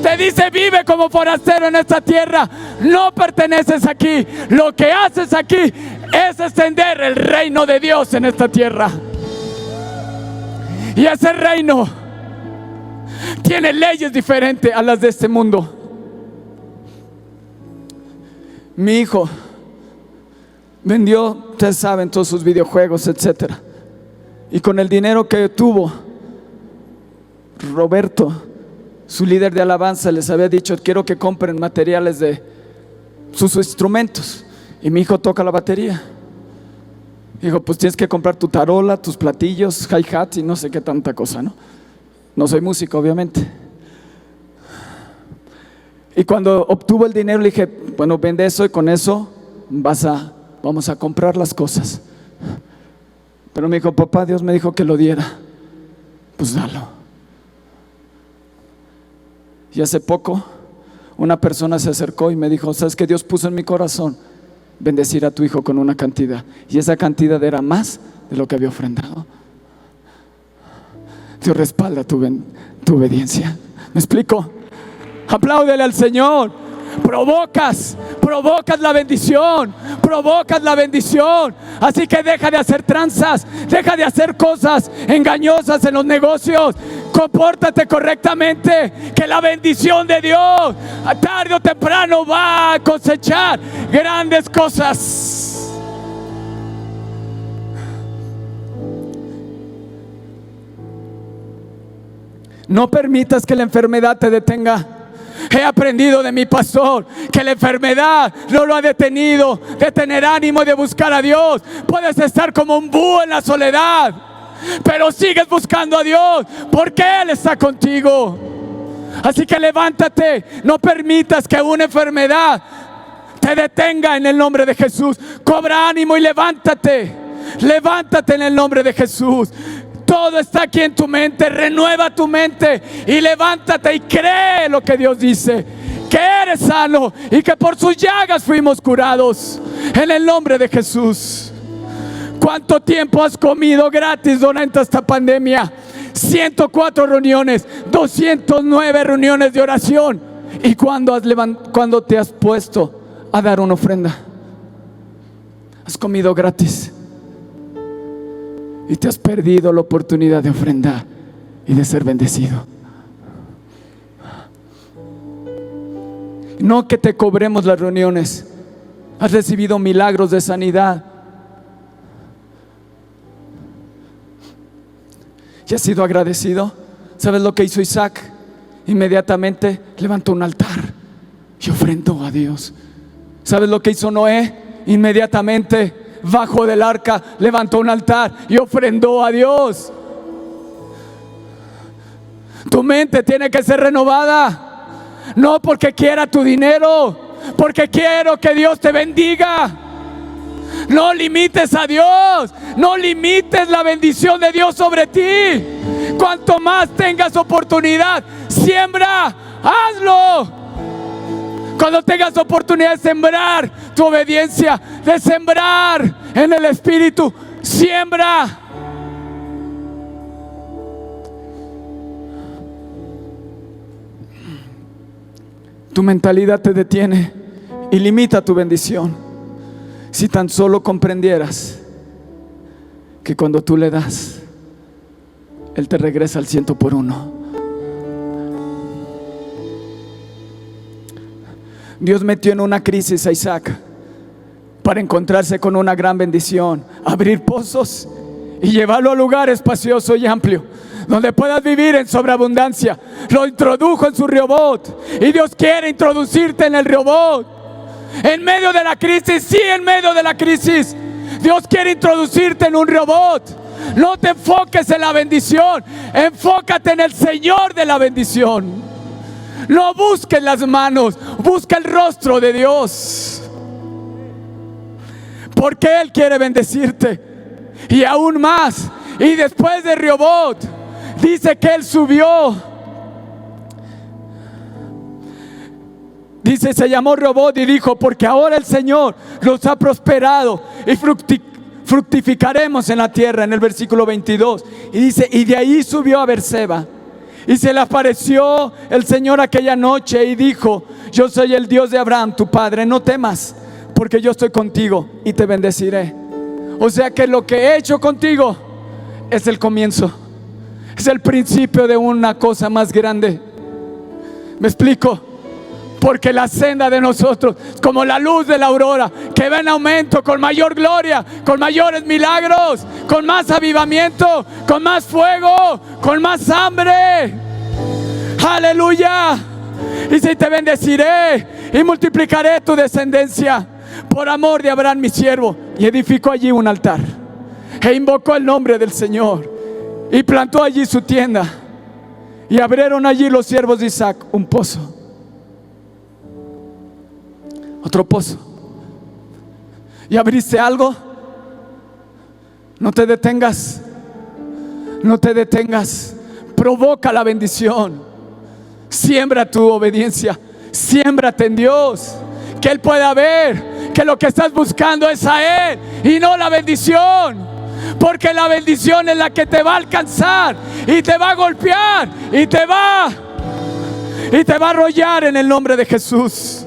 Speaker 1: Te dice: vive como forastero en esta tierra. No perteneces aquí. Lo que haces aquí es extender el reino de Dios en esta tierra. Y ese reino tiene leyes diferentes a las de este mundo. Mi hijo vendió, ustedes saben, todos sus videojuegos, etcétera. Y con el dinero que tuvo, Roberto, su líder de alabanza, les había dicho: quiero que compren materiales de sus instrumentos. Y mi hijo toca la batería. Dijo: pues tienes que comprar tu tarola, tus platillos, hi-hat y no sé qué tanta cosa, ¿no? No soy músico, obviamente. Y cuando obtuvo el dinero, le dije: bueno, vende eso y con eso vamos a comprar las cosas. Pero me dijo: papá, Dios me dijo que lo diera. Pues dalo. Y hace poco una persona se acercó y me dijo: ¿sabes qué? Dios puso en mi corazón bendecir a tu hijo con una cantidad, y esa cantidad era más de lo que había ofrendado. Dios respalda tu obediencia. ¿Me explico? Apláudele al Señor. Provocas la bendición, provocas la bendición. Así que deja de hacer tranzas, deja de hacer cosas engañosas en los negocios. Compórtate correctamente, que la bendición de Dios a tarde o temprano va a cosechar grandes cosas. No permitas que la enfermedad te detenga. He aprendido de mi pastor que la enfermedad no lo ha detenido de tener ánimo y de buscar a Dios. Puedes estar como un búho en la soledad, pero sigues buscando a Dios porque Él está contigo. Así que levántate, no permitas que una enfermedad te detenga en el nombre de Jesús. Cobra ánimo y levántate. Levántate en el nombre de Jesús. Todo está aquí en tu mente. Renueva tu mente y levántate y cree lo que Dios dice, que eres sano y que por sus llagas fuimos curados en el nombre de Jesús. ¿Cuánto tiempo has comido gratis durante esta pandemia? 104 reuniones, 209 reuniones de oración. ¿Y cuándo te has puesto a dar una ofrenda? Has comido gratis y te has perdido la oportunidad de ofrendar y de ser bendecido. No que te cobremos las reuniones. Has recibido milagros de sanidad y has sido agradecido. ¿Sabes lo que hizo Isaac? Inmediatamente levantó un altar y ofrendó a Dios. ¿Sabes lo que hizo Noé? Inmediatamente bajo del arca levantó un altar y ofrendó a Dios. Tu mente tiene que ser renovada, no porque quiera tu dinero, porque quiero que Dios te bendiga. No limites a Dios, no limites la bendición de Dios sobre ti. Cuanto más tengas oportunidad, siembra, hazlo. Cuando tengas oportunidad de sembrar tu obediencia, de sembrar en el Espíritu, siembra. Tu mentalidad te detiene y limita tu bendición. Si tan solo comprendieras que cuando tú le das, Él te regresa al 100 por 1. Dios metió en una crisis a Isaac para encontrarse con una gran bendición, abrir pozos y llevarlo a lugar espacioso y amplio donde puedas vivir en sobreabundancia. Lo introdujo en su Rehoboth y Dios quiere introducirte en el Rehoboth. En medio de la crisis, sí, en medio de la crisis, Dios quiere introducirte en un Rehoboth. No te enfoques en la bendición, enfócate en el Señor de la bendición. No busques las manos, busca el rostro de Dios, porque Él quiere bendecirte. Y aún más. Y después de Rehoboth, dice que Él subió. Dice, se llamó Rehoboth y dijo: porque ahora el Señor nos ha prosperado y fructificaremos en la tierra. En el versículo 22. Y dice, y de ahí subió a Beerseba. Y se le apareció el Señor aquella noche y dijo: yo soy el Dios de Abraham, tu padre, no temas, porque yo estoy contigo y te bendeciré. O sea que lo que he hecho contigo es el comienzo, es el principio de una cosa más grande. ¿Me explico? Porque la senda de nosotros es como la luz de la aurora, que va en aumento, con mayor gloria, con mayores milagros, con más avivamiento, con más fuego, con más hambre. Aleluya. Y si te bendeciré y multiplicaré tu descendencia por amor de Abraham mi siervo. Y edificó allí un altar e invocó el nombre del Señor y plantó allí su tienda. Y abrieron allí los siervos de Isaac un pozo, otro pozo. ¿Y abriste algo? No te detengas, no te detengas. Provoca la bendición. Siembra tu obediencia, siémbrate en Dios, que Él pueda ver que lo que estás buscando es a Él y no la bendición. Porque la bendición es la que te va a alcanzar y te va a golpear y te va a arrollar en el nombre de Jesús.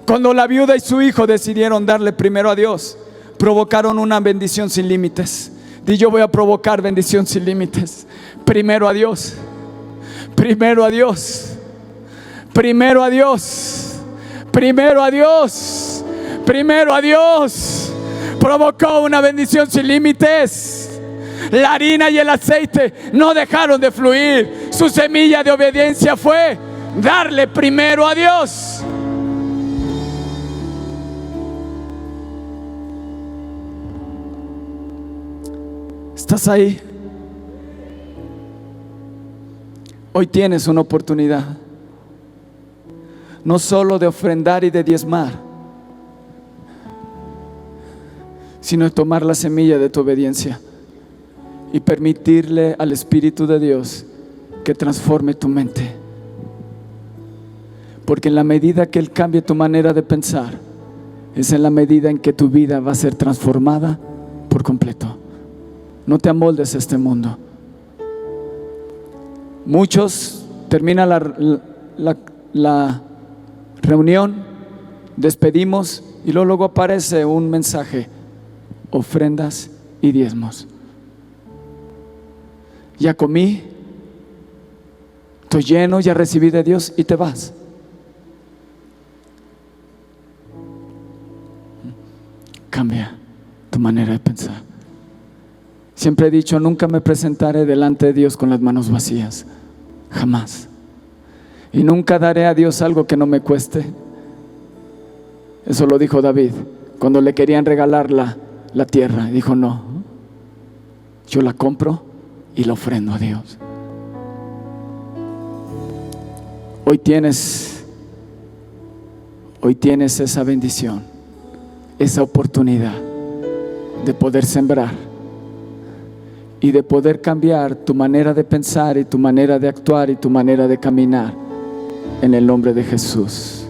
Speaker 1: Cuando la viuda y su hijo decidieron darle primero a Dios, provocaron una bendición sin límites. Di: yo voy a provocar bendición sin límites. Primero a Dios. Primero a Dios. Primero a Dios. Primero a Dios. Primero a Dios. Provocó una bendición sin límites. La harina y el aceite no dejaron de fluir. Su semilla de obediencia fue darle primero a Dios. ¿Estás ahí? Hoy tienes una oportunidad, no solo de ofrendar y de diezmar, sino de tomar la semilla de tu obediencia y permitirle al Espíritu de Dios que transforme tu mente. Porque en la medida que Él cambie tu manera de pensar, es en la medida en que tu vida va a ser transformada por completo. No te amoldes a este mundo. Muchos terminan la reunión, despedimos y luego aparece un mensaje: ofrendas y diezmos. Ya comí, estoy lleno, ya recibí de Dios, y te vas. Cambia tu manera de pensar. Siempre he dicho: nunca me presentaré delante de Dios con las manos vacías, jamás. Y nunca daré a Dios algo que no me cueste. Eso lo dijo David cuando le querían regalar la tierra. Dijo: no, yo la compro y la ofrendo a Dios. Hoy tienes esa bendición, esa oportunidad de poder sembrar y de poder cambiar tu manera de pensar y tu manera de actuar y tu manera de caminar, en el nombre de Jesús.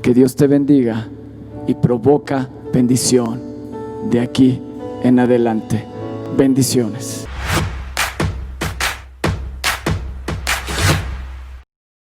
Speaker 1: Que Dios te bendiga y provoca bendición de aquí en adelante. Bendiciones.